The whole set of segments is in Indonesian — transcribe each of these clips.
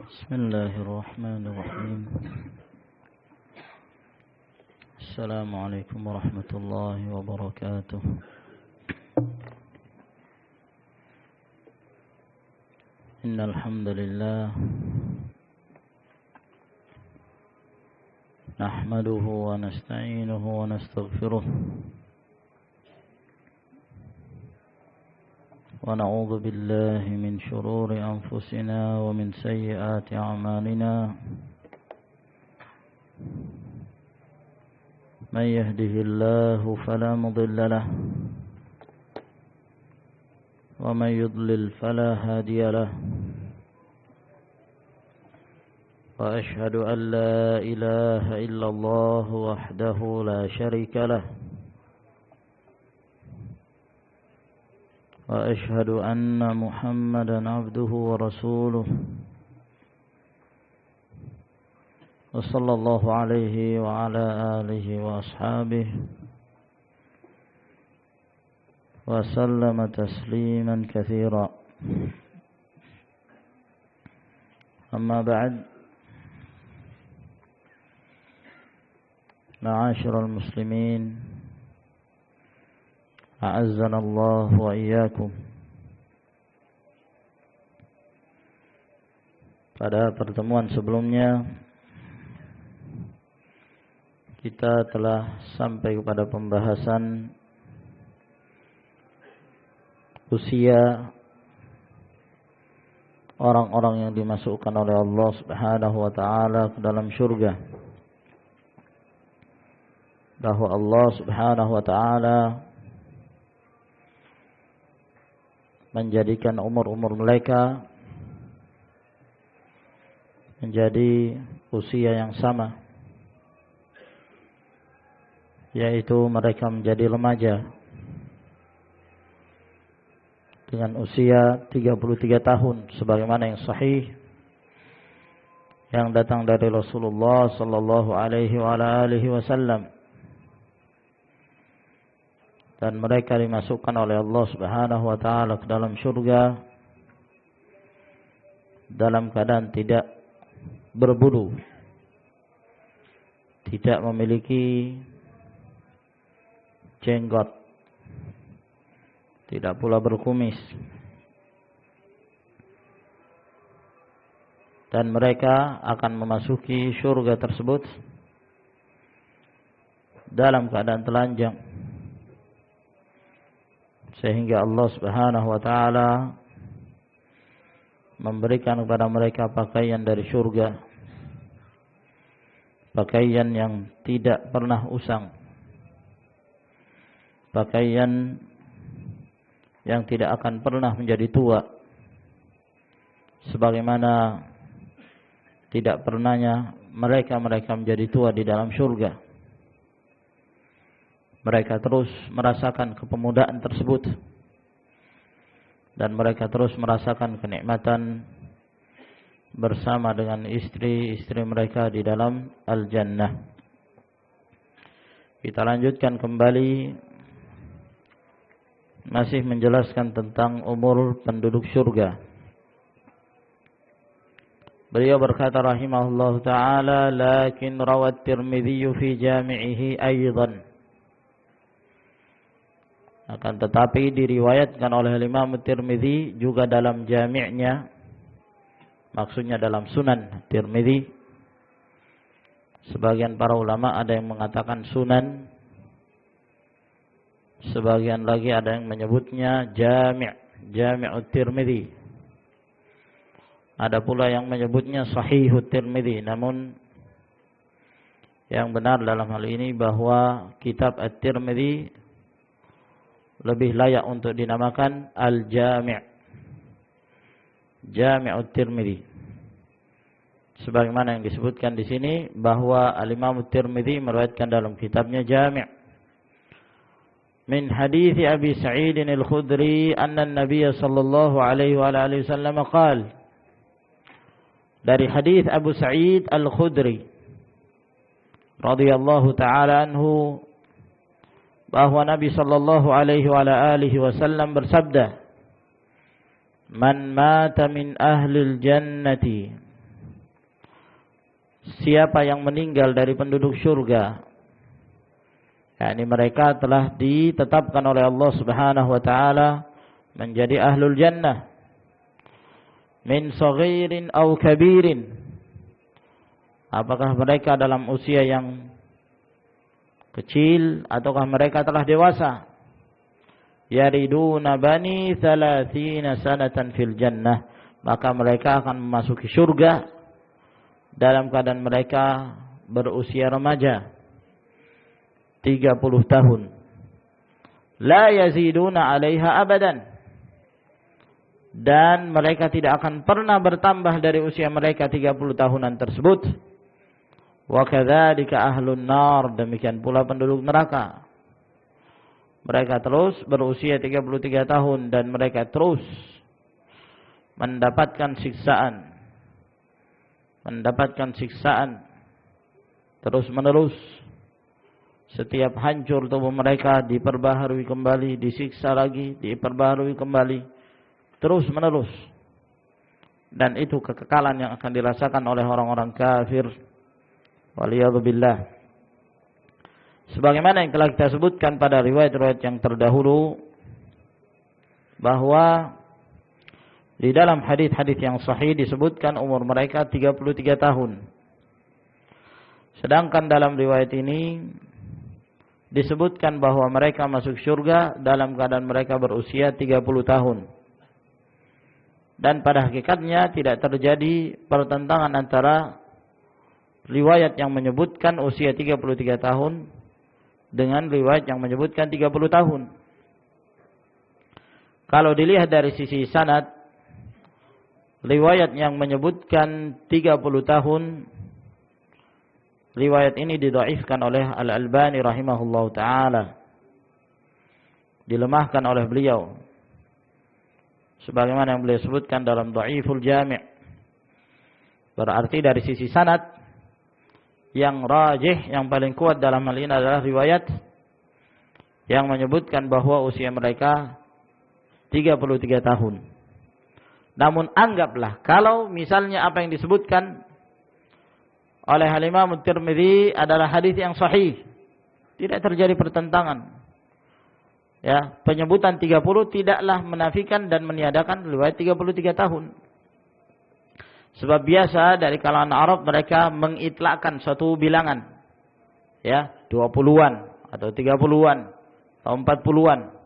بسم الله الرحمن الرحيم. السلام عليكم ورحمة الله وبركاته. إن الحمد لله نحمده ونستعينه ونستغفره ونعوذ بالله من شرور أنفسنا ومن سيئات أعمالنا. من يهده الله فلا مضل له ومن يضلل فلا هادي له. وأشهد أن لا إله إلا الله وحده لا شريك له. وأشهد أن محمدا عبده ورسوله. وصلى الله عليه وعلى آله وأصحابه وسلم تسليما كثيرا. أما بعد، معاشر المسلمين أعزنا الله وإياكم. Pada pertemuan sebelumnya kita telah sampai kepada pembahasan usia orang-orang yang dimasukkan oleh Allah Subhanahu wa taala ke dalam surga. Bahwa Allah Subhanahu wa taala menjadikan umur-umur mereka menjadi usia yang sama, yaitu mereka menjadi remaja dengan usia 33 tahun sebagaimana yang sahih yang datang dari Rasulullah sallallahu alaihi wasallam. Dan mereka dimasukkan oleh Allah Subhanahu wa taala ke dalam surga dalam keadaan tidak berbulu, tidak memiliki jenggot, tidak pula berkumis. Dan mereka akan memasuki surga tersebut dalam keadaan telanjang, sehingga Allah Subhanahu wa taala memberikan kepada mereka pakaian dari surga, pakaian yang tidak pernah usang, pakaian yang tidak akan pernah menjadi tua, sebagaimana tidak pernahnya mereka menjadi tua di dalam surga. Mereka terus merasakan kepemudaan tersebut dan mereka terus merasakan kenikmatan bersama dengan istri-istri mereka di dalam al-jannah. Kita lanjutkan kembali masih menjelaskan tentang umur penduduk surga. Beliau berkata rahimahullah ta'ala, lakin rawat Tirmidzi fi jami'ihi aidan. Akan tetapi diriwayatkan oleh Imam Tirmidzi juga dalam jami'nya, maksudnya dalam Sunan Tirmidzi. Sebagian para ulama ada yang mengatakan Sunan, sebagian lagi ada yang menyebutnya Jami'ut Tirmidzi. Ada pula yang menyebutnya Sahihut Tirmidzi. Namun yang benar dalam hal ini bahwa kitab At-Tirmidzi lebih layak untuk dinamakan Al-Jami', Jami'ut Tirmidzi. Sebagaimana yang disebutkan di sini bahwa Al-Imam Tirmidzi meriwayatkan dalam kitabnya Jami' min hadits Abi Sa'id Al-Khudri anna an-nabiy sallallahu alaihi wasallam qala, dari hadis Abu Sa'id Al-Khudri radhiyallahu taala anhu bahwa Nabi sallallahu alaihi wasallam bersabda, "Man mata min ahlil jannati siapa yang meninggal dari penduduk surga, yakni mereka telah ditetapkan oleh Allah Subhanahu wa taala menjadi ahlul jannah, min saghirin aw kabirin, apakah mereka dalam usia yang kecil ataukah mereka telah dewasa, yariduna bani 30 sanatan fil jannah, maka mereka akan memasuki surga dalam keadaan mereka berusia remaja 30 tahun. La yaziduna 'alaiha abadan, dan mereka tidak akan pernah bertambah dari usia mereka 30 tahunan tersebut. Wa kadzalika ahlun nar, demikian pula penduduk neraka. Mereka terus berusia 33 tahun dan mereka terus mendapatkan siksaan terus menerus. Setiap hancur tubuh mereka diperbaharui kembali, disiksa lagi, diperbaharui kembali, terus menerus. Dan itu kekekalan yang akan dirasakan oleh orang-orang kafir. Waliyadzubillah. Sebagaimana yang telah kita sebutkan pada riwayat-riwayat yang terdahulu, bahwa di dalam hadis-hadis yang sahih disebutkan umur mereka 33 tahun. Sedangkan dalam riwayat ini disebutkan bahwa mereka masuk surga dalam keadaan mereka berusia 30 tahun. Dan pada hakikatnya tidak terjadi pertentangan antara riwayat yang menyebutkan usia 33 tahun dengan riwayat yang menyebutkan 30 tahun. Kalau dilihat dari sisi sanad, riwayat yang menyebutkan 30 tahun, riwayat ini didhaifkan oleh Al-Albani rahimahullahu taala, dilemahkan oleh beliau, sebagaimana yang beliau sebutkan dalam Dhaiful Jami'. Berarti dari sisi sanad, yang rajih, yang paling kuat dalam hal ini adalah riwayat yang menyebutkan bahwa usia mereka 33 tahun. Namun anggaplah kalau misalnya apa yang disebutkan oleh Al-Imam Tirmidzi adalah hadis yang sahih, tidak terjadi pertentangan. Ya, penyebutan 30 tidaklah menafikan dan meniadakan riwayat 33 tahun. Sebab biasa dari kalangan Arab mereka mengitlakkan suatu bilangan, ya, 20-an atau 30-an atau 40-an.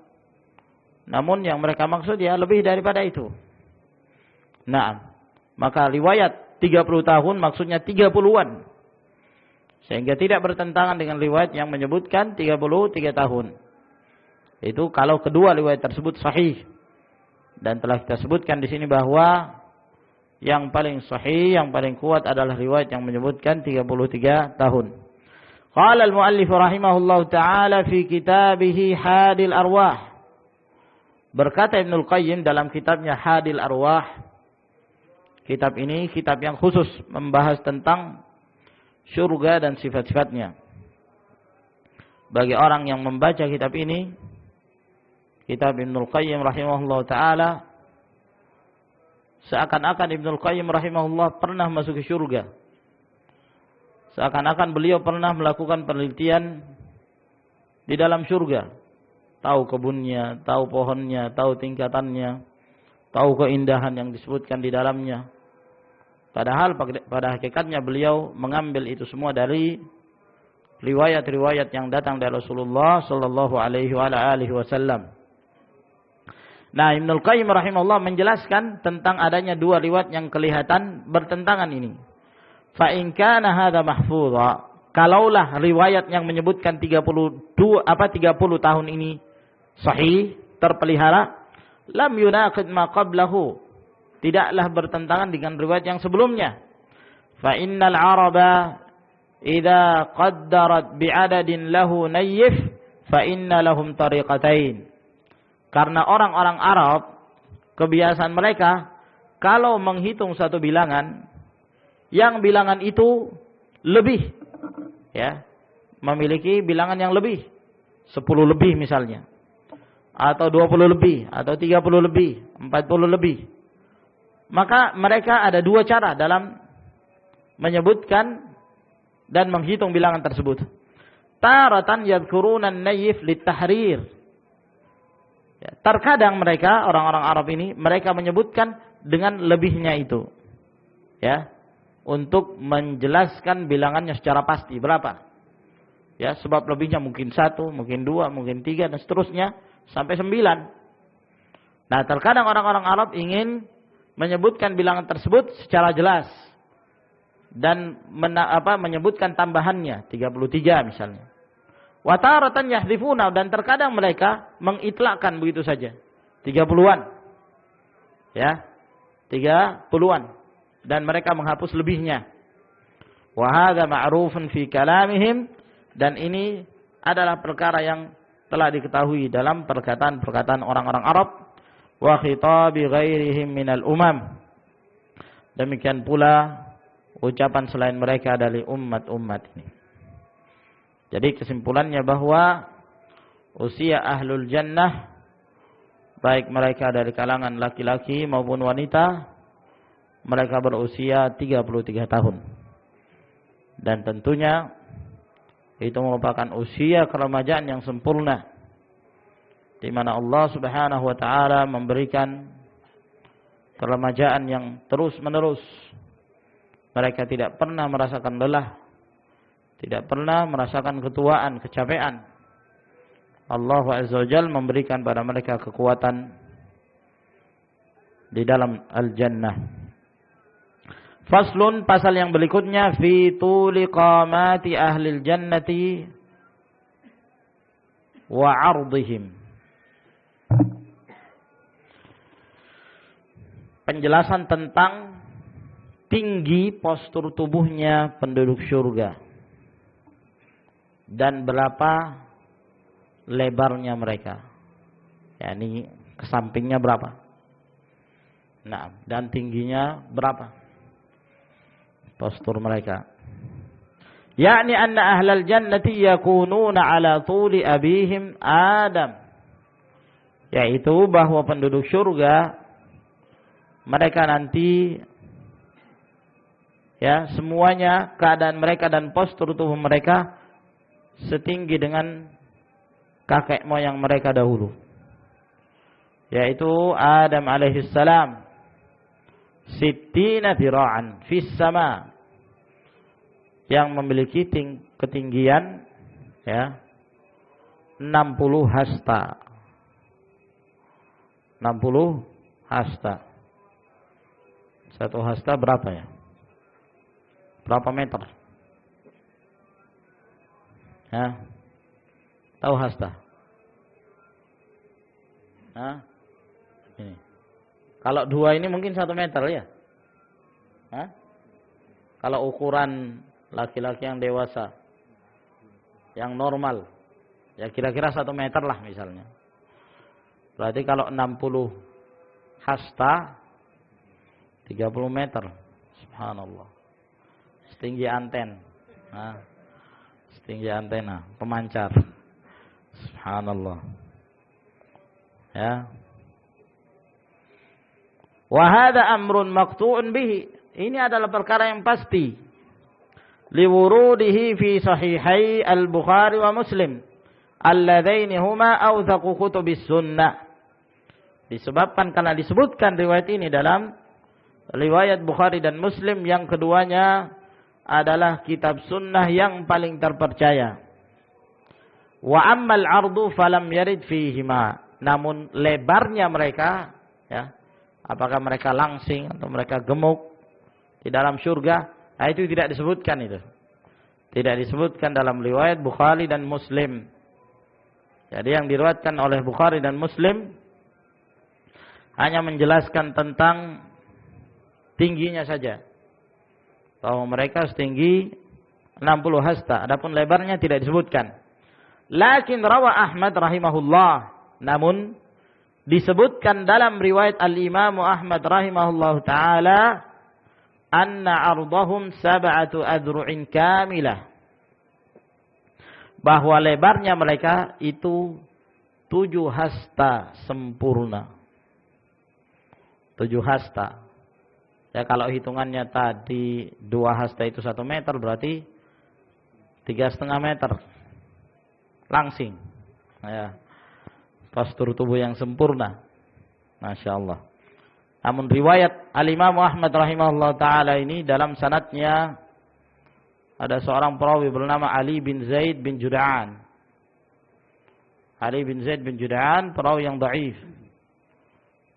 Namun yang mereka maksud ya lebih daripada itu. Nah, maka riwayat 30 tahun maksudnya 30-an. Sehingga tidak bertentangan dengan riwayat yang menyebutkan 33 tahun. Itu kalau kedua riwayat tersebut sahih. Dan telah kita sebutkan di sini bahwa yang paling sahih, yang paling kuat adalah riwayat yang menyebutkan 33 tahun. Qala al-muallif rahimahullahu taala fi kitabih Hadil Arwah. Berkata Ibnul Qayyim dalam kitabnya Hadil Arwah. Kitab ini kitab yang khusus membahas tentang surga dan sifat-sifatnya. Bagi orang yang membaca kitab ini, kitab Ibnul Qayyim rahimahullahu taala, seakan-akan Ibnul Qayyim rahimahullah pernah masuk ke surga. Seakan-akan beliau pernah melakukan penelitian di dalam surga. Tahu kebunnya, tahu pohonnya, tahu tingkatannya, tahu keindahan yang disebutkan di dalamnya. Padahal pada hakikatnya beliau mengambil itu semua dari riwayat-riwayat yang datang dari Rasulullah sallallahu alaihi wasallam. Nah, Ibnul Qayyim rahimahullah menjelaskan tentang adanya dua riwayat yang kelihatan bertentangan ini. Fa in kana hadza mahfudha, kalaulah riwayat yang menyebutkan 30 tahun ini sahih, terpelihara, lam yunaqid ma qablahu, tidaklah bertentangan dengan riwayat yang sebelumnya. Fa innal araba idza qaddarat bi'adadin lahu nayyif fa inna lahum tariqatain. Karena orang-orang Arab, kebiasaan mereka kalau menghitung satu bilangan, yang bilangan itu lebih, ya, memiliki bilangan yang lebih, 10 lebih misalnya, atau 20 lebih, atau 30 lebih, 40 lebih. Maka mereka ada dua cara dalam menyebutkan dan menghitung bilangan tersebut. Taratan yadhkuruna an-nayf lit-tahrir. Ya, terkadang mereka, orang-orang Arab ini, mereka menyebutkan dengan lebihnya itu. Ya, untuk menjelaskan bilangannya secara pasti berapa. Ya, sebab lebihnya mungkin 1, mungkin 2, mungkin 3 dan seterusnya sampai 9. Nah, terkadang orang-orang Arab ingin menyebutkan bilangan tersebut secara jelas dan menyebutkan tambahannya 33 misalnya. Wa taratan yahdhifuna, dan terkadang mereka mengitlakkan begitu saja 30-an. Ya, 30-an, dan mereka menghapus lebihnya. Wa hadza ma'rufun fi kalamihim, dan ini adalah perkara yang telah diketahui dalam perkataan-perkataan orang-orang Arab. Wa khitabi ghairihim minal umam, demikian pula ucapan selain mereka dari umat-umat ini. Jadi kesimpulannya bahwa usia ahlul jannah, baik mereka dari kalangan laki-laki maupun wanita, mereka berusia 33 tahun. Dan tentunya itu merupakan usia keremajaan yang sempurna, di mana Allah Subhanahu wa taala memberikan keremajaan yang terus-menerus. Mereka tidak pernah merasakan lelah, tidak pernah merasakan ketuaan, kecapean. Allah Azza wa Jalla memberikan pada mereka kekuatan di dalam al-jannah. Faslun, pasal yang berikutnya, fi tuli qamati ahlil jannati wa 'ardihim. Penjelasan tentang tinggi postur tubuhnya penduduk surga dan berapa lebarnya mereka. yakni kesampingnya berapa. Nah, dan tingginya berapa postur mereka. Yakni anna ahlal jannati yakununa ala tuli abihim Adam. Yaitu bahwa penduduk surga mereka nanti ya semuanya keadaan mereka dan postur tubuh mereka setinggi dengan kakek moyang mereka dahulu, yaitu Adam alaihissalam, sittina dira'an fis sama, yang memiliki ketinggian ya 60 hasta. 60 hasta. Satu hasta berapa ya? Berapa meter? Ya. Tahu hasta? Hah? Ini. Kalau dua ini mungkin 1 meter ya? Hah? Kalau ukuran laki-laki yang dewasa, yang normal, ya kira-kira 1 meter lah misalnya. Berarti kalau 60 hasta, 30 meter. Subhanallah. Setinggi anten. Nah, setinggi antena pemancar. Subhanallah. Ya. Wa hadza amrun maqtu'un bihi. Ini adalah perkara yang pasti. Liwurudihi fi sahihai al-Bukhari wa Muslim, alladzaini huma awthaqu kutubis sunnah. Disebabkan karena disebutkan riwayat ini dalam riwayat Bukhari dan Muslim, yang keduanya adalah kitab sunnah yang paling terpercaya. Wa ammal ardu falam yarid fihima. Namun lebarnya mereka, ya, apakah mereka langsing atau mereka gemuk di dalam surga, nah itu tidak disebutkan itu. Tidak disebutkan dalam riwayat Bukhari dan Muslim. Jadi yang diriwayatkan oleh Bukhari dan Muslim hanya menjelaskan tentang tingginya saja, bahwa mereka setinggi 60 hasta. Adapun lebarnya tidak disebutkan. Lakin rawa Ahmad rahimahullah, namun disebutkan dalam riwayat al-Imam Ahmad rahimahullah taala, anna ardhahum 7 adru'in kamilah, bahwa lebarnya mereka itu 7 hasta sempurna. 7 hasta. Ya kalau hitungannya tadi 2 hasta itu 1 meter, berarti 3,5 meter. Langsing. Ya. Postur tubuh yang sempurna. Masya Allah. Namun riwayat Al-Imam Ahmad rahimahullah ta'ala ini dalam sanadnya ada seorang perawi bernama Ali bin Zaid bin Juda'an. Ali bin Zaid bin Juda'an perawi yang dhaif.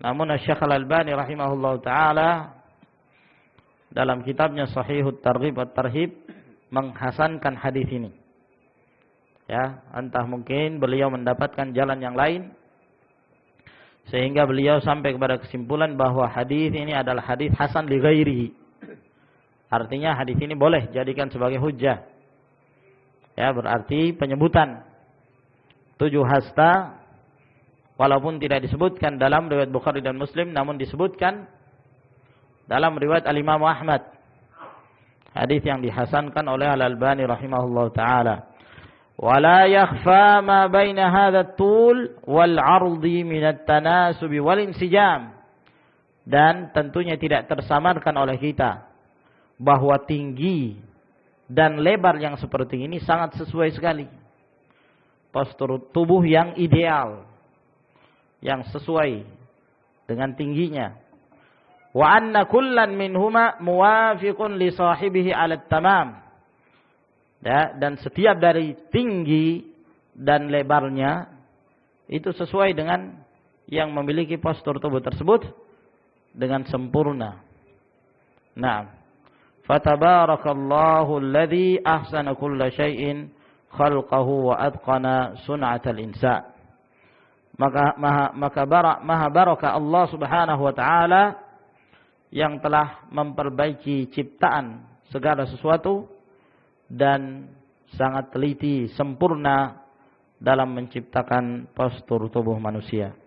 Namun Syekh Al-Albani rahimahullah ta'ala dalam kitabnya Sahihut Targhib wa Tarhib menghasankan hadis ini. Ya, entah mungkin beliau mendapatkan jalan yang lain sehingga beliau sampai kepada kesimpulan bahwa hadis ini adalah hadis hasan li ghairihi. Artinya hadis ini boleh jadikan sebagai hujjah. Ya, berarti penyebutan 7 hasta walaupun tidak disebutkan dalam riwayat Bukhari dan Muslim namun disebutkan dalam riwayat Al-Imam Ahmad. Hadis yang dihasankan oleh Al-Albani rahimahullah taala. ولا يخفى ما بين هذا الطول والعرض من التناسب والانسجام. Dan tentunya tidak tersamarkan oleh kita bahwa tinggi dan lebar yang seperti ini sangat sesuai sekali. Postur tubuh yang ideal, yang sesuai dengan tingginya. Wa anna kullan minhuma muwafiqun li sahibihi 'ala at-tamam. Ya, dan setiap dari tinggi dan lebarnya itu sesuai dengan yang memiliki postur tubuh tersebut dengan sempurna. Nah, fatabarakallahu alladhi ahsana kulla syai'in khalqahu wa atqana sun'atal insan. Maka maha baraka Allah Subhanahu wa taala yang telah memperbaiki ciptaan segala sesuatu dan sangat teliti, sempurna dalam menciptakan postur tubuh manusia.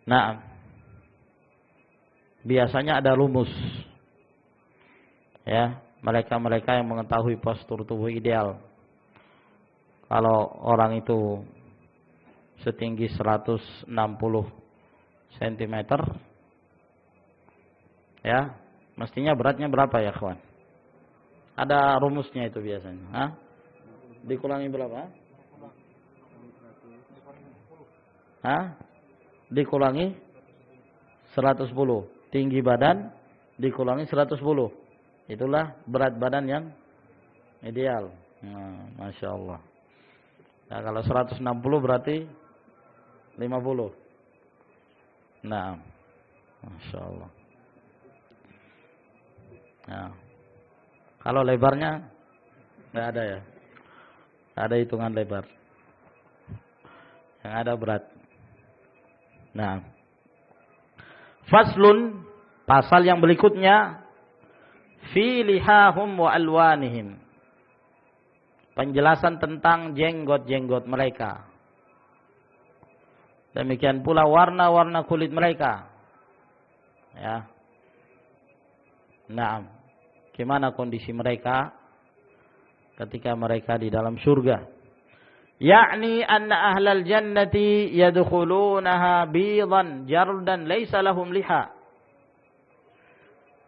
Nah, biasanya ada rumus. Ya, mereka yang mengetahui postur tubuh ideal. Kalau orang itu setinggi 160 cm, ya, mestinya beratnya berapa ya, kawan? Ada rumusnya itu biasanya. Hah? Dikurangi berapa? Hah? Dikurangi 110. Tinggi badan dikurangi 110. Itulah berat badan yang ideal. Nah, Masya Allah. Nah, kalau 160 berarti 50. Nah, Masya Allah. Nah, kalau lebarnya nggak ada ya, nggak ada hitungan lebar. Yang ada berat. Nah, faslun, pasal yang berikutnya, fi lihahum wa alwanihim. Penjelasan tentang jenggot-jenggot mereka. Demikian pula warna-warna kulit mereka. Ya. Nah, gimana kondisi mereka ketika mereka di dalam surga? Yakni anna ahlal jannati yadkhulunaha bidan jardan laisa lahum liha.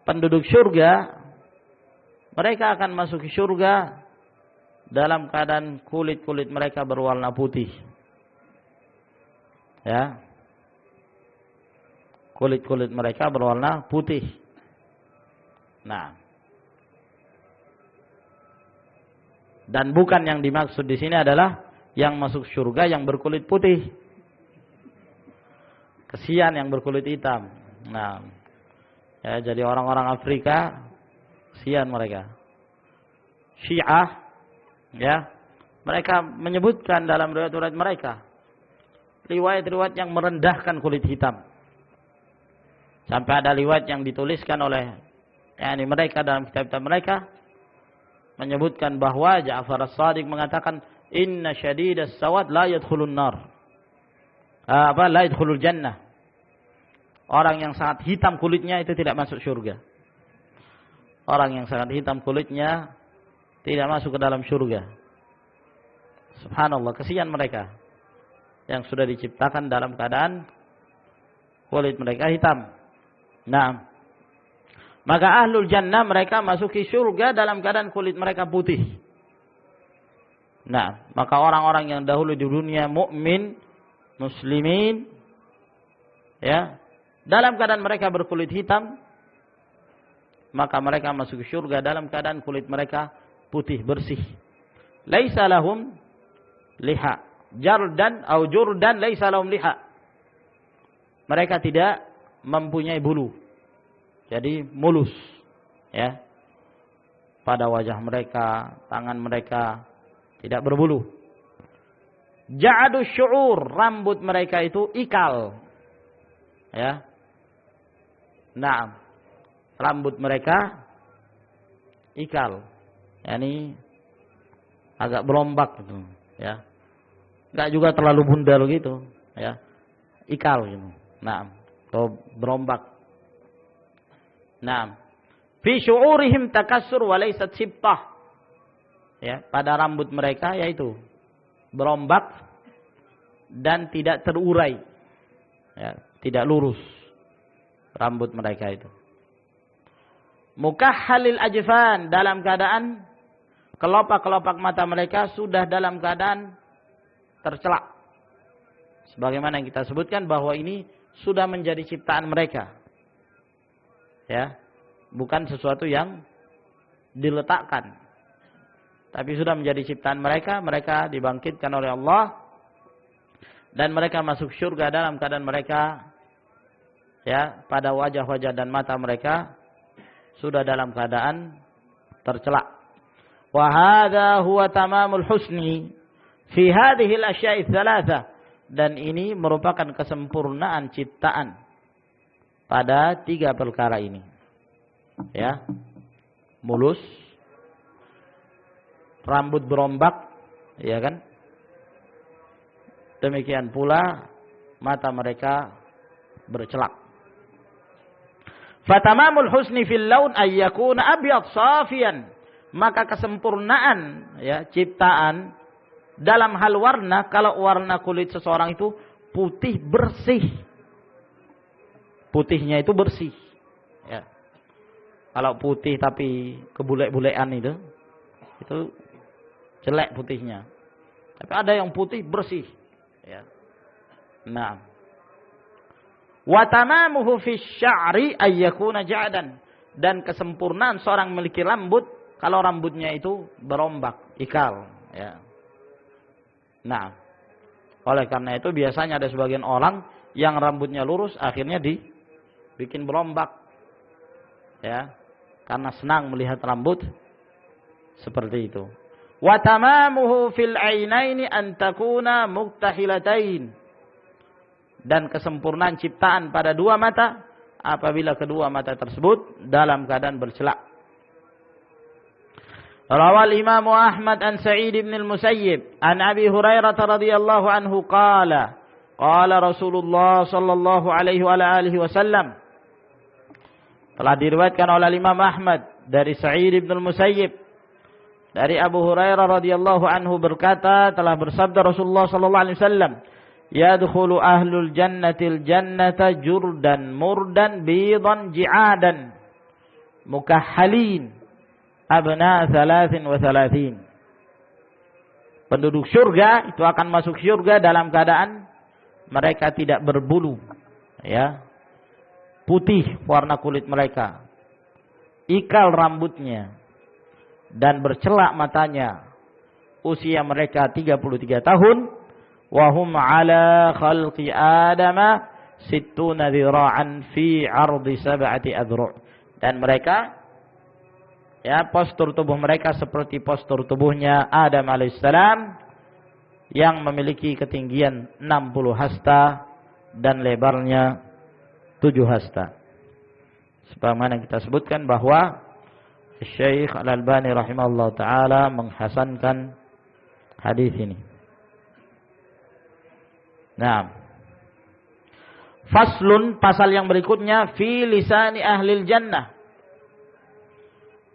Penduduk surga mereka akan masuk ke surga dalam keadaan kulit-kulit mereka berwarna putih. Ya. Kulit-kulit mereka berwarna putih. Nah, dan bukan yang dimaksud di sini adalah yang masuk surga yang berkulit putih. Kesian yang berkulit hitam. Nah, ya, jadi orang-orang Afrika kesian mereka. Syiah, ya, mereka menyebutkan dalam riwayat-riwayat mereka riwayat-riwayat yang merendahkan kulit hitam. Sampai ada riwayat yang dituliskan oleh mereka dalam kitab-kitab mereka menyebutkan bahwa Ja'far as-Shadiq mengatakan inna syadidas sawad la yadkhulun nar. La yadkhulul jannah. Orang yang sangat hitam kulitnya itu tidak masuk surga. Orang yang sangat hitam kulitnya tidak masuk ke dalam surga. Subhanallah, kesian mereka yang sudah diciptakan dalam keadaan kulit mereka hitam. Nah, maka ahlul jannah mereka masuki surga dalam keadaan kulit mereka putih. Nah, maka orang-orang yang dahulu di dunia mukmin, muslimin, ya, dalam keadaan mereka berkulit hitam, maka mereka masuk surga dalam keadaan kulit mereka putih bersih. Laisa lahum liha, jardan atau jurdan laisa lahum liha. Mereka tidak mempunyai bulu. Jadi mulus, ya. Pada wajah mereka, tangan mereka tidak berbulu. Ja'adu syu'ur, rambut mereka itu ikal. Ya. Nah, rambut mereka ikal. Yani agak berombak gitu, ya. Enggak juga terlalu bundal gitu, ya. Ikal gitu. Nah, atau berombak. Nah, fi syu'urihim takassur wa laysat sibtah. Ya, pada rambut mereka yaitu berombak dan tidak terurai. Ya, tidak lurus rambut mereka itu. Mukahhalil ajfan, dalam keadaan kelopak-kelopak mata mereka sudah dalam keadaan tercelak. Sebagaimana yang kita sebutkan bahwa ini sudah menjadi ciptaan mereka. Ya, bukan sesuatu yang diletakkan. Tapi sudah menjadi ciptaan mereka, mereka dibangkitkan oleh Allah dan mereka masuk surga dalam keadaan mereka, ya, pada wajah-wajah dan mata mereka sudah dalam keadaan tercelak. Wa hadza huwa tamamul husni fi hadhihi al-asya'i tsalatsa, dan ini merupakan kesempurnaan ciptaan pada tiga perkara ini. Ya. Mulus, rambut berombak, ya kan? Demikian pula mata mereka bercelak. Fatamamul husni fil laun ay yakuna abyad safiyan, maka kesempurnaan, ya, ciptaan dalam hal warna, kalau warna kulit seseorang itu putih bersih. Putihnya itu bersih, ya. Kalau putih tapi kebulek-bulekan itu jelek putihnya. Tapi ada yang putih bersih, ya. Nah, wa tamamuhu fi sya'ri ay yakuna ja'dan, dan kesempurnaan seorang memiliki rambut kalau rambutnya itu berombak, ikal, ya. Nah, oleh karena itu biasanya ada sebagian orang yang rambutnya lurus akhirnya dibikin berombak, ya, karena senang melihat rambut seperti itu. Wa tamamuhu fil ainaini an takuna muktahilatain, dan kesempurnaan ciptaan pada dua mata apabila kedua mata tersebut dalam keadaan bercelak. Rawal Imam Ahmad an Sa'id bin al-Musayyib an Abi Hurairah radhiyallahu anhu qala qala Rasulullah sallallahu alaihi wa alihi wasallam. Telah diriwayatkan oleh Imam Ahmad dari Sa'id bin al-Musayyib dari Abu Hurairah radhiyallahu anhu berkata, telah bersabda Rasulullah sallallahu alaihi wasallam, yadkhulu ahlul jannatil jannata jurdan murdan bidan ji'adan mukahhalin abna 33. Penduduk surga itu akan masuk surga dalam keadaan mereka tidak berbulu, ya. Putih warna kulit mereka, ikal rambutnya, dan bercelak matanya. Usia mereka 33 tahun. Wahum ala khalqi adama sittuna dhira'an fi ardi sab'ati adru'. Dan mereka, ya, postur tubuh mereka seperti postur tubuhnya Adam alaihissalam yang memiliki ketinggian 60 hasta dan lebarnya 7 hasta. Sebagaimana kita sebutkan bahwa Syekh Al-Albani rahimahullah ta'ala menghasankan hadis ini. Nah, faslun, pasal yang berikutnya, fi lisani ahlil jannah.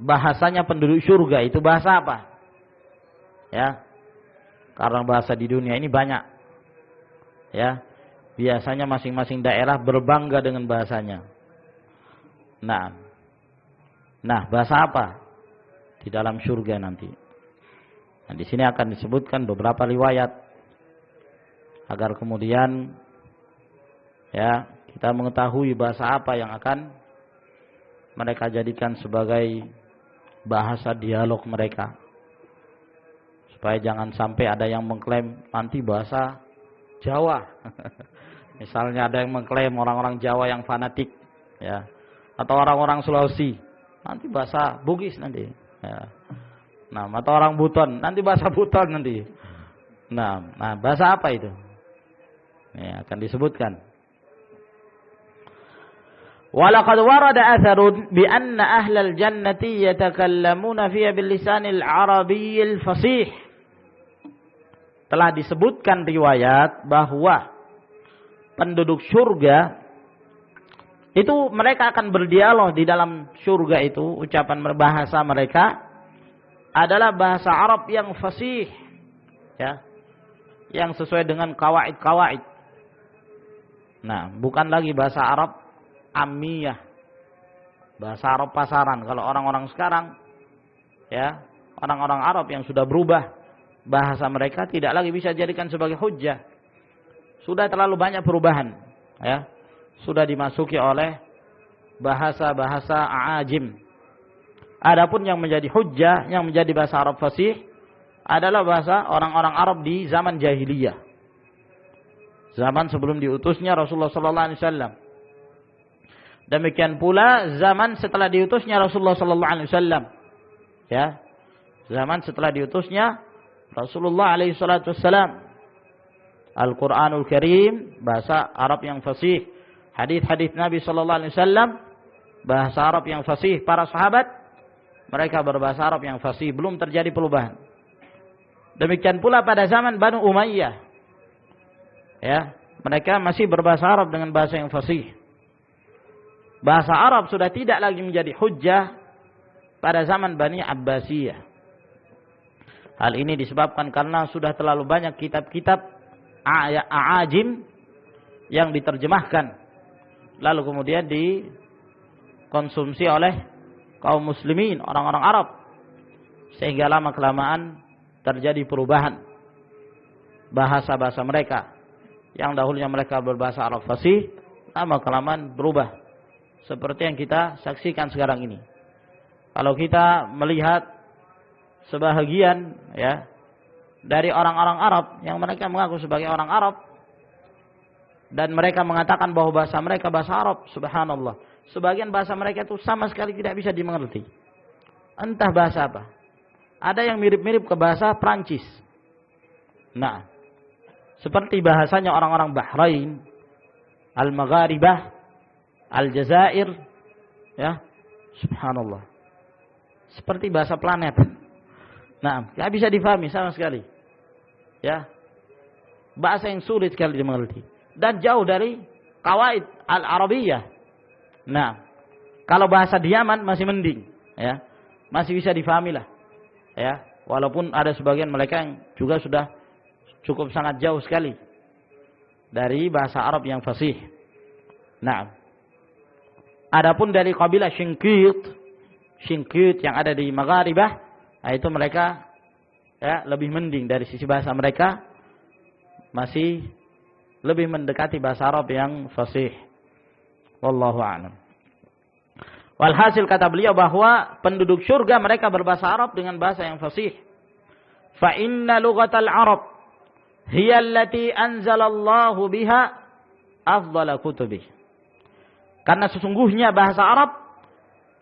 Bahasanya penduduk surga itu bahasa apa? Ya, karena bahasa di dunia ini banyak. Ya, biasanya masing-masing daerah berbangga dengan bahasanya. Nah, bahasa apa di dalam surga nanti? Nah, di sini akan disebutkan beberapa riwayat agar kemudian ya kita mengetahui bahasa apa yang akan mereka jadikan sebagai bahasa dialog mereka. Supaya jangan sampai ada yang mengklaim nanti bahasa Jawa. Misalnya ada yang mengklaim orang-orang Jawa yang fanatik, ya, atau orang-orang Sulawesi, nanti bahasa Bugis nanti. Ya. Nah, atau orang Buton, nanti bahasa Buton nanti. Nah, bahasa apa itu? Ya, akan disebutkan. Walaqad warada atharun bi anna ahlal jannati yatakallamuna fiha bil lisanil arabiyyil fasih. Telah disebutkan riwayat bahwa penduduk surga itu mereka akan berdialog di dalam surga itu, ucapan berbahasa mereka adalah bahasa Arab yang fasih, ya, yang sesuai dengan kawaid. Nah, bukan lagi bahasa Arab ammiyah, bahasa Arab pasaran. Kalau orang-orang sekarang, ya, orang-orang Arab yang sudah berubah bahasa mereka tidak lagi bisa dijadikan sebagai hujjah. Sudah terlalu banyak perubahan, ya, sudah dimasuki oleh bahasa-bahasa ajim. Adapun yang menjadi hujjah, yang menjadi bahasa Arab fasih adalah bahasa orang-orang Arab di zaman jahiliyah. Zaman sebelum diutusnya Rasulullah sallallahu alaihi wasallam. Demikian pula zaman setelah diutusnya Rasulullah sallallahu alaihi wasallam. Ya. Zaman setelah diutusnya Rasulullah alaihi salatu wasallam. Al-Qur'anul Karim bahasa Arab yang fasih. Hadis-hadis Nabi sallallahu alaihi wasallam bahasa Arab yang fasih. Para sahabat mereka berbahasa Arab yang fasih, belum terjadi perubahan. Demikian pula pada zaman Banu Umayyah. Ya, mereka masih berbahasa Arab dengan bahasa yang fasih. Bahasa Arab sudah tidak lagi menjadi hujjah pada zaman Bani Abbasiyah. Hal ini disebabkan karena sudah terlalu banyak kitab-kitab a'ajim yang diterjemahkan lalu kemudian dikonsumsi oleh kaum muslimin, orang-orang Arab, sehingga lama-kelamaan terjadi perubahan bahasa-bahasa mereka. Yang dahulunya mereka berbahasa Arab fasih, lama-kelamaan berubah seperti yang kita saksikan sekarang ini. Kalau kita melihat sebahagian, ya, dari orang-orang Arab yang mereka mengaku sebagai orang Arab dan mereka mengatakan bahwa bahasa mereka bahasa Arab, subhanallah, sebagian bahasa mereka itu sama sekali tidak bisa dimengerti. Entah bahasa apa. Ada yang mirip-mirip ke bahasa Prancis. Nah, seperti bahasanya orang-orang Bahrain, Al-Magharibah, Al-Jazair, ya, subhanallah. Seperti bahasa planet. Nah, tidak bisa difahami sama sekali. Ya. Bahasa yang sulit sekali dimengerti dan jauh dari qawaid al-Arabiyyah. Nah, kalau bahasa di Yaman masih mending, ya, masih bisa difahami lah, ya, walaupun ada sebagian mereka yang juga sudah cukup sangat jauh sekali dari bahasa Arab yang fasih. Nah, adapun dari kabilah Shinqit yang ada di Magharibah, nah itu mereka, ya, lebih mending dari sisi bahasa mereka, masih lebih mendekati bahasa Arab yang fasih. Wallahu a'lam. Walhasil kata beliau bahwa penduduk surga mereka berbahasa Arab dengan bahasa yang fasih. Fa inna lughatal Arab hiya allati anzalallahu biha afdhala kutubih. Karena sesungguhnya bahasa Arab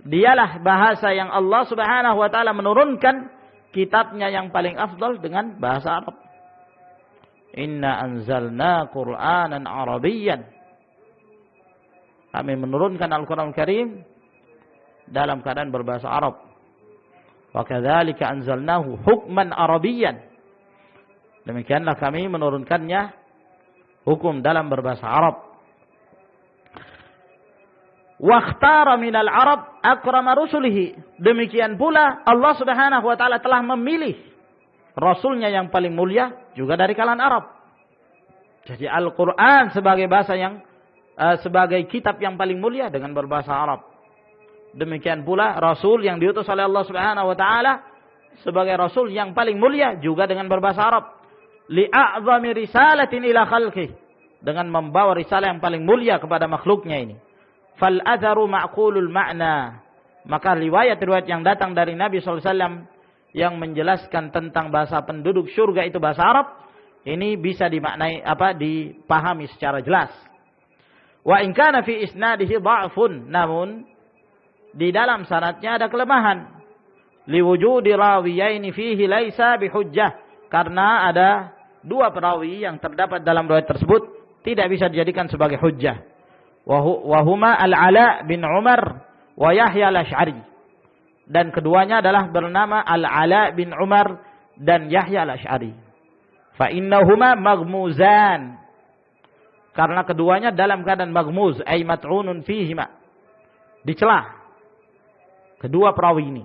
dialah bahasa yang Allah Subhanahu wa taala menurunkan kitabnya yang paling afdal dengan bahasa Arab. Inna anzalna Qur'anan Arabiyyan. Kami menurunkan Al-Quran Al-Karim dalam keadaan berbahasa Arab. Wa kadzalika anzalnahu hukman Arabiyyan. Demikianlah kami menurunkannya hukum dalam berbahasa Arab. Wa ikhtara minal Arab akrama rusulihi. Demikian pula Allah Subhanahu wa taala telah memilih rasulnya yang paling mulia juga dari kalangan Arab. Jadi Al-Quran sebagai bahasa yang sebagai kitab yang paling mulia dengan berbahasa Arab. Demikian pula Rasul yang diutus oleh Allah Subhanahu wa taala sebagai rasul yang paling mulia juga dengan berbahasa Arab. Li'a'zami risalatin ila khalqih, dengan membawa risalah yang paling mulia kepada makhluknya ini. Fal atharu ma'qulul ma'na, maka riwayat-riwayat yang datang dari Nabi SAW yang menjelaskan tentang bahasa penduduk surga itu bahasa Arab, ini bisa dimaknai dipahami secara jelas. Wa in kana fi isnadihi dha'fun, namun di dalam sanadnya ada kelemahan. Liwujudi rawiyaini fihi laisa bihujjah, karena ada dua perawi yang terdapat dalam riwayat tersebut tidak bisa dijadikan sebagai hujjah. Wa huma Al-Ala bin Umar wa Yahya Al-Asy'ari. Dan keduanya adalah bernama Al-Ala bin Umar dan Yahya Al-Asy'ari. Fa innahuma maghmuzan, karena keduanya dalam keadaan maghmuz, ay mat'unun fihima, dicela. Kedua perawi ini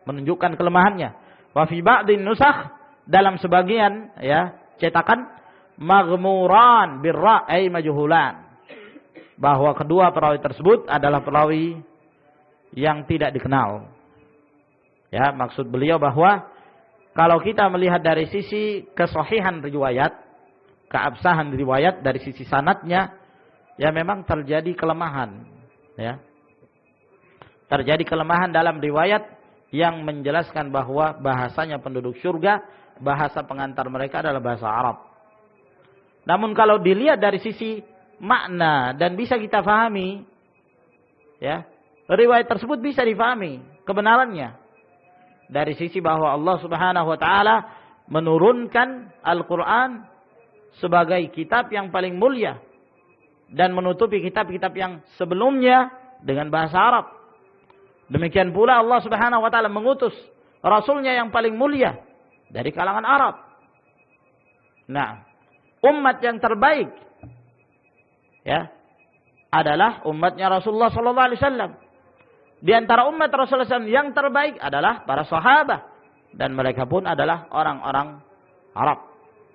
menunjukkan kelemahannya. Wa fi ba'dhin nusakh, dalam sebagian cetakan, maghmuran birra ay majhulan, bahwa kedua perawi tersebut adalah perawi yang tidak dikenal. Ya, maksud beliau bahwa kalau kita melihat dari sisi kesahihan riwayat, keabsahan riwayat dari sisi sanadnya, ya memang terjadi kelemahan, ya. Terjadi kelemahan dalam riwayat yang menjelaskan bahwa bahasanya penduduk surga, bahasa pengantar mereka adalah bahasa Arab. Namun kalau dilihat dari sisi makna dan bisa kita fahami, ya, riwayat tersebut bisa difahami kebenarannya dari sisi bahwa Allah Subhanahu wa taala menurunkan Al-Qur'an sebagai kitab yang paling mulia dan menutupi kitab-kitab yang sebelumnya dengan bahasa Arab. Demikian pula Allah Subhanahu wa taala mengutus rasulnya yang paling mulia dari kalangan Arab. Nah, umat yang terbaik adalah umatnya Rasulullah sallallahu alaihi wasallam. Di antara umat Rasulullah SAW yang terbaik adalah para sahabat, dan mereka pun adalah orang-orang Arab.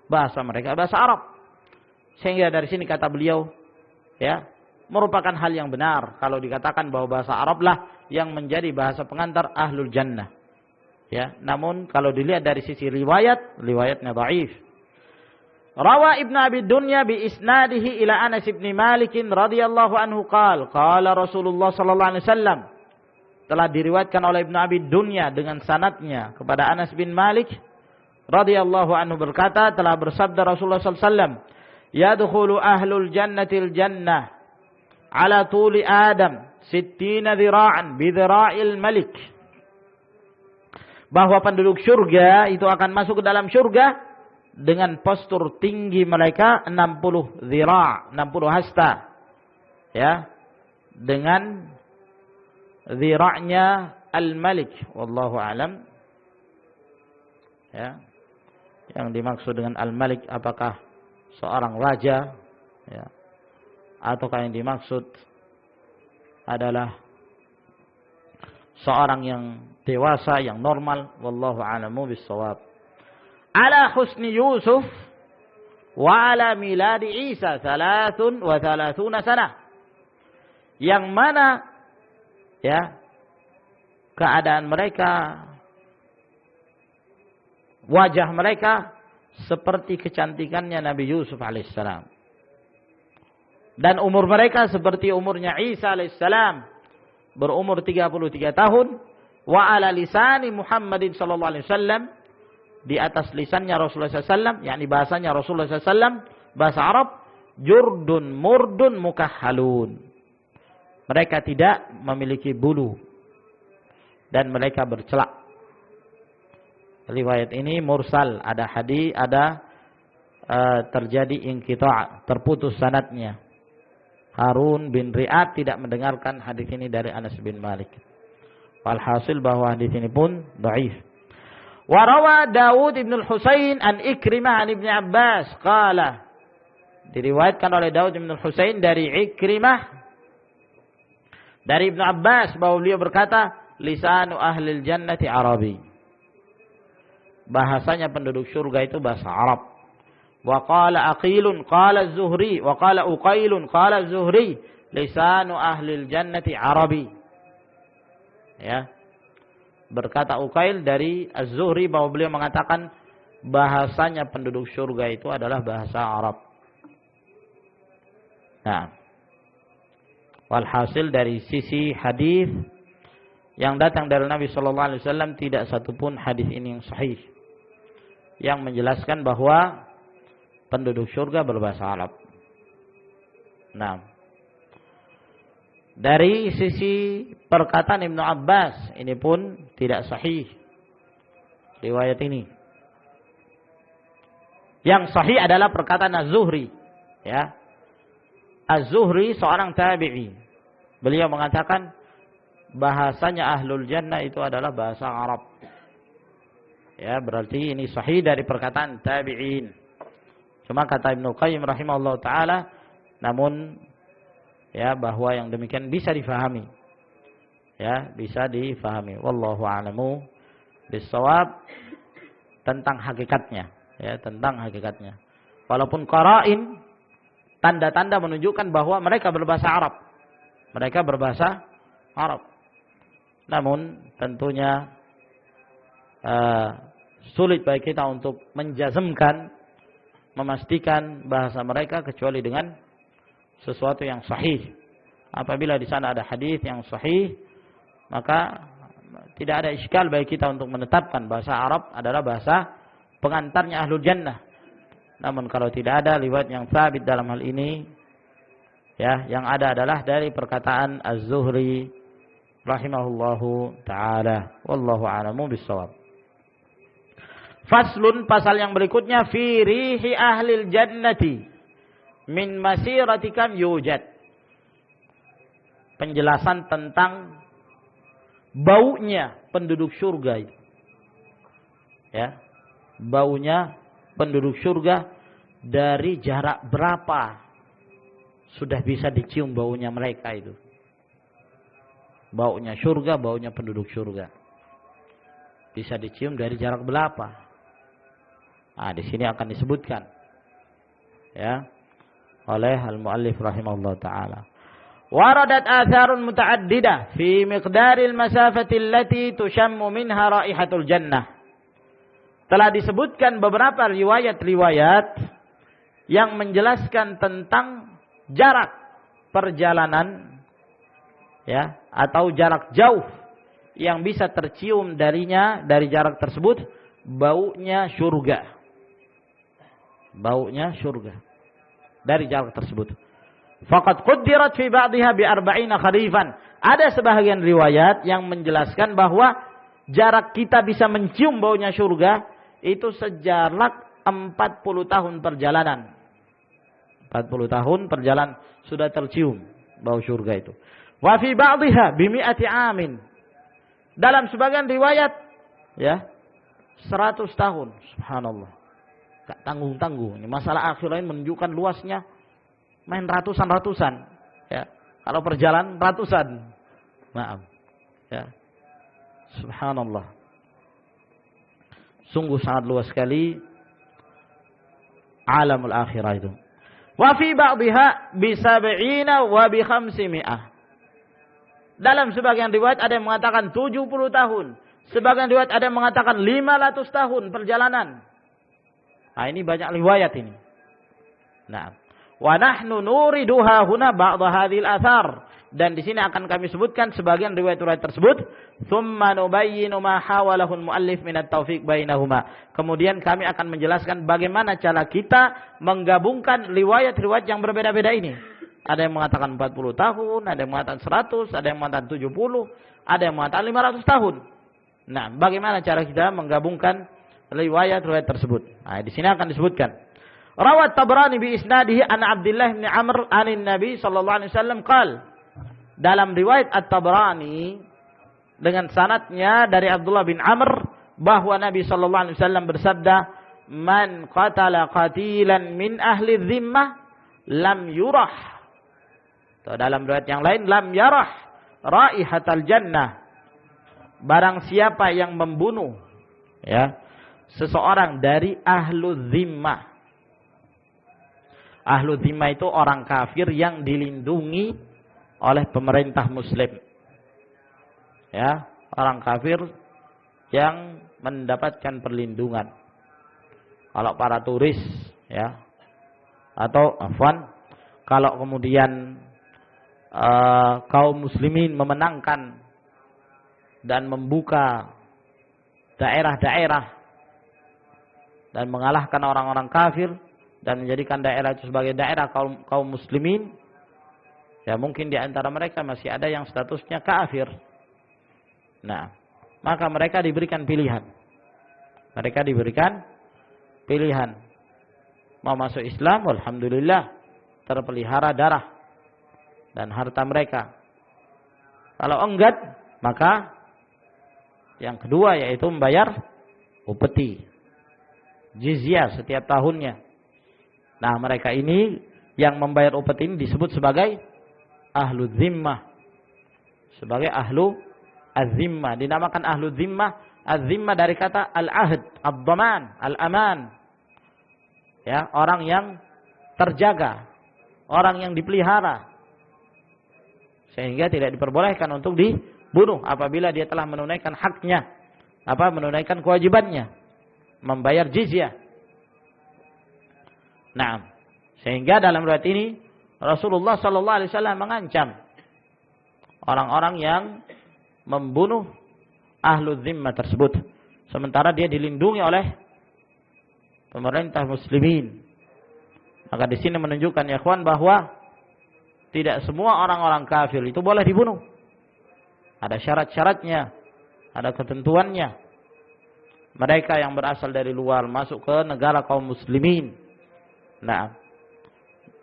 Bahasa mereka bahasa Arab. Sehingga dari sini kata beliau, merupakan hal yang benar kalau dikatakan bahwa bahasa Arab lah yang menjadi bahasa pengantar ahlul jannah. Namun kalau dilihat dari sisi riwayatnya dhaif. Rawa Ibnu Abi Dunya bi isnadihi ila Anas bin Malik radhiyallahu anhu qala Rasulullah sallallahu alaihi wasallam. Telah diriwayatkan oleh Ibnu Abi Dunya dengan sanadnya kepada Anas bin Malik radhiyallahu anhu berkata, telah bersabda Rasulullah sallallahu alaihi wasallam, yadkhulu ahlul jannatil jannah ala tuli Adam 60 dhira'an bi dhira'il malik. Bahwa penduduk surga itu akan masuk ke dalam surga dengan postur tinggi mereka 60 dhira', 60 hasta. Dengan dhira'nya al-malik, wallahu alam. Yang dimaksud dengan al-malik apakah seorang raja, ataukah yang dimaksud adalah seorang yang dewasa, yang normal, wallahu a'lamu bis-shawab. Ala husni Yusuf wa ala miladi Isa 33 sana. Yang mana keadaan mereka, wajah mereka seperti kecantikannya Nabi Yusuf alaihissalam, dan umur mereka seperti umurnya Isa alaihissalam, berumur 33 tahun. Wa ala lisani Muhammadin sallallahu alaihi wasallam, di atas lisannya Rasulullah SAW, yakni bahasanya Rasulullah SAW, bahasa Arab, jurdun murdun mukahhalun. Mereka tidak memiliki bulu dan mereka bercelak. Riwayat ini mursal, ada hadis, terjadi inqita', terputus sanadnya. Harun bin Ri'ad tidak mendengarkan hadis ini dari Anas bin Malik. Walhasil bahwa hadis ini pun dhaif. Wa rawa Daud bin al-Husain an Ikrimah an Ibnu Abbas qala, diriwayatkan oleh Daud bin al-Husain dari Ikrimah dari Ibnu Abbas bahwa beliau berkata, lisanu ahlil jannati Arabi. Bahasanya penduduk surga itu bahasa Arab. Wa qala Aqilun qala Az-Zuhri wa qala Uqailun qala Az-Zuhri lisanu ahlil jannati Arabi. Berkata Uqail dari Az-Zuhri bahwa beliau mengatakan bahasanya penduduk surga itu adalah bahasa Arab. Nah, walhasil dari sisi hadis yang datang dari Nabi sallallahu alaihi wasallam tidak satupun hadis ini yang sahih yang menjelaskan bahwa penduduk surga berbahasa Arab. Nah, dari sisi perkataan Ibnu Abbas ini pun tidak sahih riwayat ini. Yang sahih adalah perkataan Az-Zuhri, ya. Az-Zuhri seorang tabi'i. Beliau mengatakan bahasanya ahlul jannah itu adalah bahasa Arab. Ya, berarti ini sahih dari perkataan tabi'in. Cuma kata Ibnu Qayyim rahimahullah taala, namun ya bahwa yang demikian bisa difahami. Ya, bisa difahami. Wallahu a'lamu bis-shawab tentang hakikatnya, ya, tentang hakikatnya. Walaupun qara'in, tanda-tanda menunjukkan bahwa mereka berbahasa Arab. Mereka berbahasa Arab. Namun tentunya sulit bagi kita untuk menjazmkan, memastikan bahasa mereka kecuali dengan sesuatu yang sahih. Apabila di sana ada hadis yang sahih, maka tidak ada iskal bagi kita untuk menetapkan bahasa Arab adalah bahasa pengantarnya ahlul jannah. Namun kalau tidak ada riwayat yang sabit dalam hal ini, ya, yang ada adalah dari perkataan Az-Zuhri rahimahullahu taala. Wallahu a'lamu bis-shawab. Faslun, pasal yang berikutnya, fi rihi ahlil jannati min masirati kam yujad. Penjelasan tentang baunya penduduk surga itu. Ya. Baunya penduduk surga dari jarak berapa sudah bisa dicium baunya mereka itu. Baunya surga, baunya penduduk surga. Bisa dicium dari jarak berapa? Nah, di sini akan disebutkan, ya, oleh al-muallif rahimahullah taala. Waradat atharun muta'addidah fi miqdaril masafati allati tushammu minha raihatul jannah. Telah disebutkan beberapa riwayat-riwayat yang menjelaskan tentang jarak perjalanan, ya, atau jarak jauh yang bisa tercium darinya, dari jarak tersebut baunya surga. Baunya surga dari jarak tersebut. Faqad quddirat fi ba'dihha bi 40 kharifan. Ada sebahagian riwayat yang menjelaskan bahwa jarak kita bisa mencium baunya surga itu sejarak 40 tahun perjalanan. 40 tahun perjalanan sudah tercium bau surga itu. Wa fi ba'dihha bi 100 amin. Dalam sebagian riwayat, ya, 100 tahun. Subhanallah. Gak tanggung-tanggung. Ini masalah akhir lain menunjukkan luasnya. Main ratusan-ratusan. Ya. Kalau perjalanan ratusan. Maaf. Ya. Subhanallah. Sungguh sangat luas sekali alamul akhirah itu. Wa fi ba'dihha bi 70 wa bi 500. Dalam sebagian riwayat ada yang mengatakan 70 tahun. Sebagian riwayat ada yang mengatakan 500 tahun perjalanan. Nah, ini banyak riwayat ini. Nah, wa nahnu nuriduha huna ba'd hadhil athar. Dan di sini akan kami sebutkan sebagian riwayat-riwayat tersebut. Tsumma nubayyinu ma hawalahu al-muallif min at-tawfiq bainahuma. Kemudian kami akan menjelaskan bagaimana cara kita menggabungkan riwayat-riwayat yang berbeda-beda ini. Ada yang mengatakan 40 tahun, ada yang mengatakan 100, ada yang mengatakan 70, ada yang mengatakan 500 tahun. Nah, bagaimana cara kita menggabungkan riwayat-riwayat tersebut? Nah, di sini akan disebutkan. Rawat Tabrani bi isnadihi an Abdullah bin Amr anin Nabi sallallahu alaihi wasallam qala. Dalam riwayat At-Tabrani dengan sanadnya dari Abdullah bin Amr bahwa Nabi sallallahu alaihi wasallam bersabda, "Man qatala qatilan min ahli dhimmah lam yurah." Atau dalam riwayat yang lain, "Lam yarah raihatal jannah." Barang siapa yang membunuh, ya, seseorang dari ahlu dhimmah. Ahlu dhimmah itu orang kafir yang dilindungi oleh pemerintah muslim. Ya, orang kafir yang mendapatkan perlindungan. Kalau para turis ya, atau kalau kemudian kaum muslimin memenangkan dan membuka daerah-daerah dan mengalahkan orang-orang kafir dan menjadikan daerah itu sebagai daerah kaum muslimin, ya mungkin di antara mereka masih ada yang statusnya kafir. Nah, maka mereka diberikan pilihan. Mereka diberikan pilihan. Mau masuk Islam, alhamdulillah, terpelihara darah dan harta mereka. Kalau enggak, maka yang kedua yaitu membayar upeti, jizyah setiap tahunnya. Nah, mereka ini yang membayar upeti ini disebut sebagai ahlu zimmah. Sebagai ahlu az-zimmah. Dinamakan ahlu zimmah. Az-zimmah dari kata al-ahd, ad-dhaman, al-aman. Ya, orang yang terjaga, orang yang dipelihara. Sehingga tidak diperbolehkan untuk dibunuh apabila dia telah menunaikan haknya, menunaikan kewajibannya, membayar jizyah. Nah, sehingga dalam riwayat ini Rasulullah sallallahu alaihi wasallam mengancam orang-orang yang membunuh ahlu zimmah tersebut, sementara dia dilindungi oleh pemerintah muslimin. Maka di sini menunjukkan ya ikhwan bahwa tidak semua orang-orang kafir itu boleh dibunuh. Ada syarat-syaratnya, ada ketentuannya. Mereka yang berasal dari luar masuk ke negara kaum muslimin. Nah,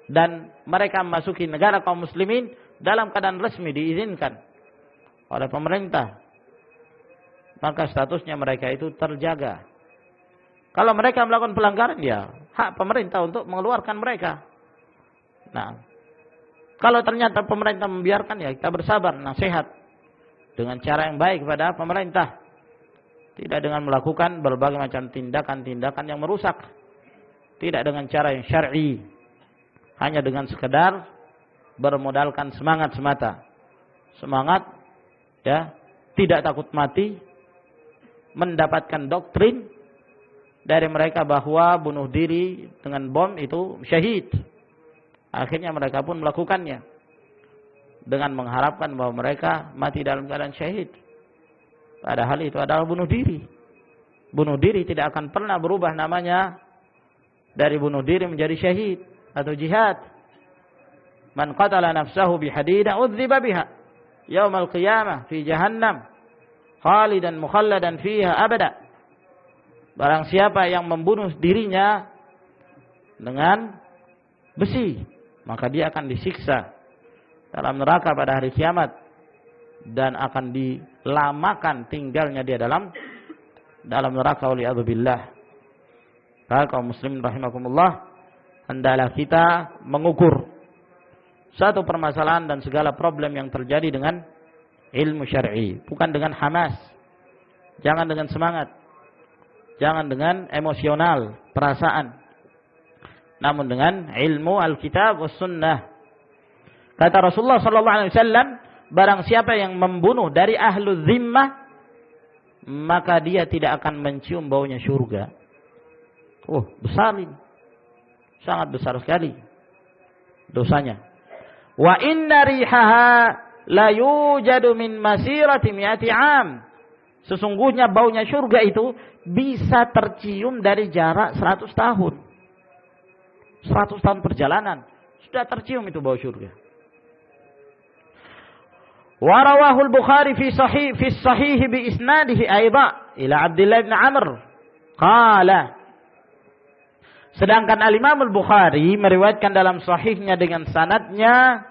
dan mereka memasuki negara kaum muslimin dalam keadaan resmi diizinkan oleh pemerintah, maka statusnya mereka itu terjaga. Kalau mereka melakukan pelanggaran, ya hak pemerintah untuk mengeluarkan mereka. Nah, kalau ternyata pemerintah membiarkan, ya kita bersabar, nasihat dengan cara yang baik kepada pemerintah, tidak dengan melakukan berbagai macam tindakan-tindakan yang merusak, tidak dengan cara yang syar'i, hanya dengan sekedar bermodalkan semangat semata. Semangat, ya, tidak takut mati, mendapatkan doktrin dari mereka bahwa bunuh diri dengan bom itu syahid. Akhirnya mereka pun melakukannya dengan mengharapkan bahwa mereka mati dalam keadaan syahid. Padahal itu adalah bunuh diri. Bunuh diri tidak akan pernah berubah namanya dari bunuh diri menjadi syahid atau jihad. Man qatala nafsahu bihadida udziba biha yaumal qiyamah fi jahannam khalidan mukhalladan fiha abada. Barang siapa yang membunuh dirinya dengan besi, maka dia akan disiksa dalam neraka pada hari kiamat dan akan dilamakan tinggalnya dia dalam neraka waliyadzubillah. Kaum muslimin rahimakumullah, hendaklah kita mengukur satu permasalahan dan segala problem yang terjadi dengan ilmu syar'i, bukan dengan hamas. Jangan dengan semangat, jangan dengan emosional, perasaan, namun dengan ilmu Alkitab was sunnah. Kata Rasulullah sallallahu alaihi wasallam, barang siapa yang membunuh dari ahlu zimmah, maka dia tidak akan mencium baunya surga. Oh, besar ini. Sangat besar sekali dosanya. Wa inna rihaha la yujadu min masirati mi'ati am. Sesungguhnya baunya surga itu bisa tercium dari jarak 100 tahun. 100 tahun perjalanan sudah tercium itu bau surga. Wa rawahu al-Bukhari fi sahih bi isnadihi aidha ila Abdullah bin Amr qala. Sedangkan Al-Imam Al-Bukhari meriwayatkan dalam sahihnya dengan sanadnya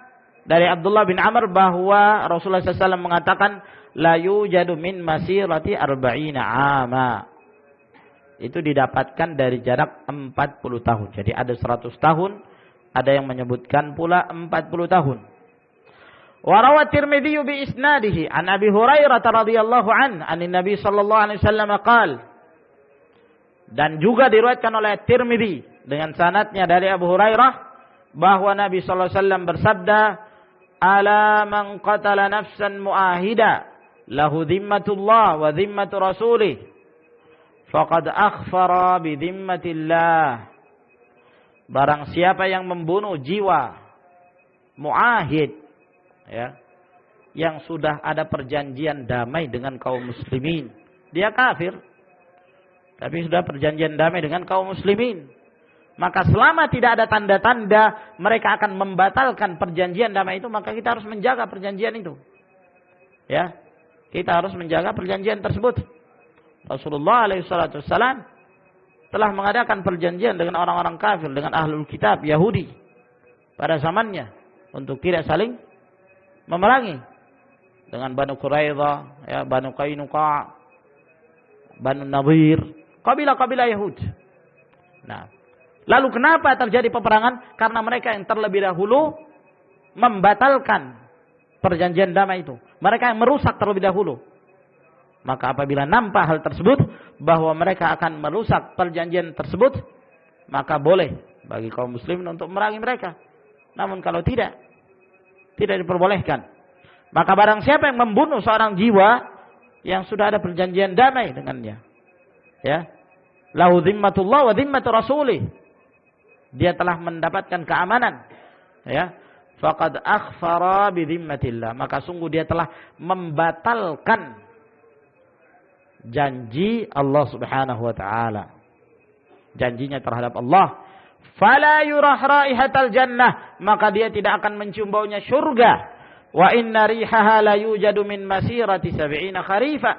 dari Abdullah bin Amr bahwa Rasulullah SAW mengatakan la yujadu min masirati arba'ina ama. Itu didapatkan dari jarak 40 tahun. Jadi ada 100 tahun, ada yang menyebutkan pula 40 tahun. Wa rawat Tirmidzi bi isnadihi an Abi Hurairah radhiyallahu an Nabi sallallahu alaihi wasallam qala. Dan juga diriwayatkan oleh Tirmidzi dengan sanadnya dari Abu Hurairah bahwa Nabi sallallahu alaihi wasallam bersabda, "Ala man qatala nafsan muahida lahu dhimmatullah wa dhimmatu rasulih faqad akhfara bi dhimmatillah. Barang siapa yang membunuh jiwa muahid, ya, yang sudah ada perjanjian damai dengan kaum muslimin, dia kafir, tapi sudah perjanjian damai dengan kaum muslimin, maka selama tidak ada tanda-tanda mereka akan membatalkan perjanjian damai itu, maka kita harus menjaga perjanjian itu. Ya, kita harus menjaga perjanjian tersebut. Rasulullah SAW telah mengadakan perjanjian dengan orang-orang kafir, dengan ahlul kitab Yahudi pada zamannya untuk tidak saling memerangi, dengan Banu Quraidah, ya, Banu Qainuqa, Banu Nadir, kabilah-kabilah Yahud. Nah, lalu kenapa terjadi peperangan? Karena mereka yang terlebih dahulu membatalkan perjanjian damai itu. Mereka yang merusak terlebih dahulu. Maka apabila nampak hal tersebut, bahwa mereka akan merusak perjanjian tersebut, maka boleh bagi kaum muslimin untuk memerangi mereka. Namun kalau tidak diperbolehkan. Maka barang siapa yang membunuh seorang jiwa yang sudah ada perjanjian damai dengannya, ya, lahu dhimmatullah wa dhimmatu rasulih, dia telah mendapatkan keamanan, ya, faqad akhfara bi dhimmatillah, maka sungguh dia telah membatalkan janji Allah Subhanahu wa taala. Janjinya terhadap Allah. Fala yurah raihatal jannah, maka dia tidak akan mencium baunya surga. Wa inna rihaha la yujadu min masirati 70 kharifa.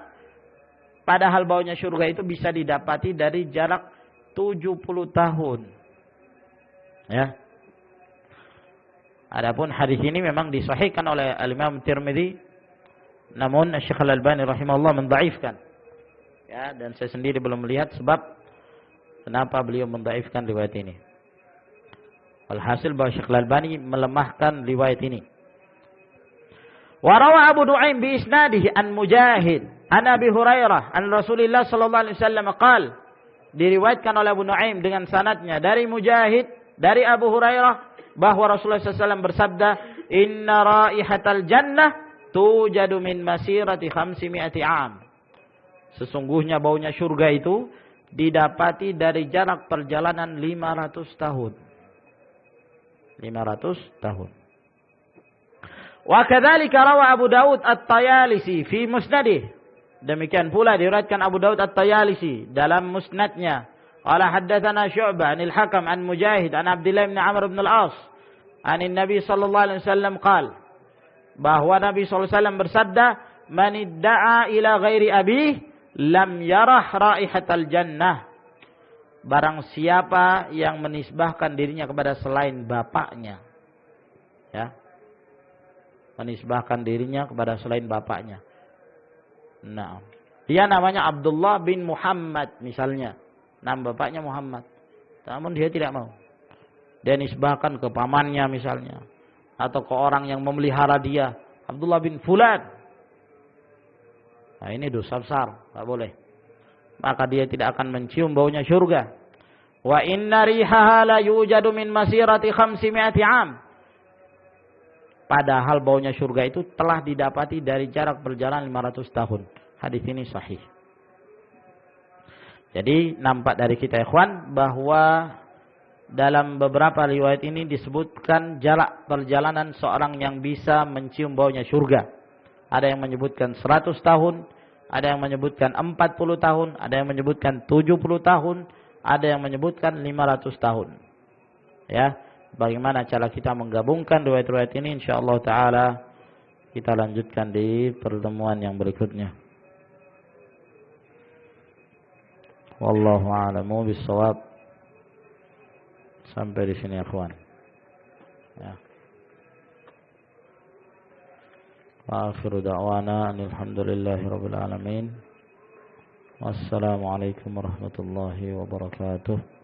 Padahal baunya surga itu bisa didapati dari jarak 70 tahun. Ya. Adapun hadis ini memang disahihkan oleh Al-Imam Tirmidzi, namun Syekh Al-Albani rahimahullah mendhaifkan. Ya, dan saya sendiri belum melihat sebab kenapa beliau mendhaifkan riwayat ini. Alhasil bahwa Syekh Al-Albani melemahkan riwayat ini. Wa rawa Abu Nu'aim bi isnadihi an Mujahid an Abi Hurairah an Rasulillah sallallahu alaihi wasallam qaal. Diriwayatkan oleh Abu Nu'aim dengan sanadnya dari Mujahid dari Abu Hurairah bahwa Rasulullah SAW bersabda, "Inna raihatal jannah tujadu min masirati 500 am." Sesungguhnya baunya surga itu didapati dari jarak perjalanan 500 tahun. 500 tahun. Wa kadzalika rawa Abu Daud At-Tayalisi fi musnadih. Demikian pula diriwayatkan Abu Daud At-Tayalisi dalam musnadnya. Qala haddatsana Syu'bah 'anil Hakam 'an Mujahid 'an Abdullah bin Amr bin Al-As 'an Nabi sallallahu alaihi wasallam qala, bahwa Nabi sallallahu alaihi wasallam bersabda, "Man idda'a ila ghairi abih lam yarah raihatal jannah." Barang siapa yang menisbahkan dirinya kepada selain bapaknya, ya, menisbahkan dirinya kepada selain bapaknya. Nah, dia namanya Abdullah bin Muhammad misalnya, nama bapaknya Muhammad, namun dia tidak mau. Dia nisbahkan ke pamannya misalnya, atau ke orang yang memelihara dia, Abdullah bin Fulan. Nah, ini dosa besar, tak boleh. Maka dia tidak akan mencium baunya surga. Wa inna rihaha la yujadu min masirati 500 am. Padahal baunya surga itu telah didapati dari jarak perjalanan 500 tahun. Hadis ini sahih. Jadi nampak dari kita ikhwan bahwa dalam beberapa riwayat ini disebutkan jarak perjalanan seorang yang bisa mencium baunya surga. Ada yang menyebutkan 100 tahun, ada yang menyebutkan 40 tahun, ada yang menyebutkan 70 tahun, ada yang menyebutkan 500 tahun. Ya, bagaimana cara kita menggabungkan riwayat-riwayat ini, insyaallah taala kita lanjutkan di pertemuan yang berikutnya. Wallahu a'lamu bissawab. Sampai di sini ya kawan. Ya. Wa akhiru da'wana alhamdulillahi rabbil alamin. Wassalamualaikum warahmatullahi wabarakatuh.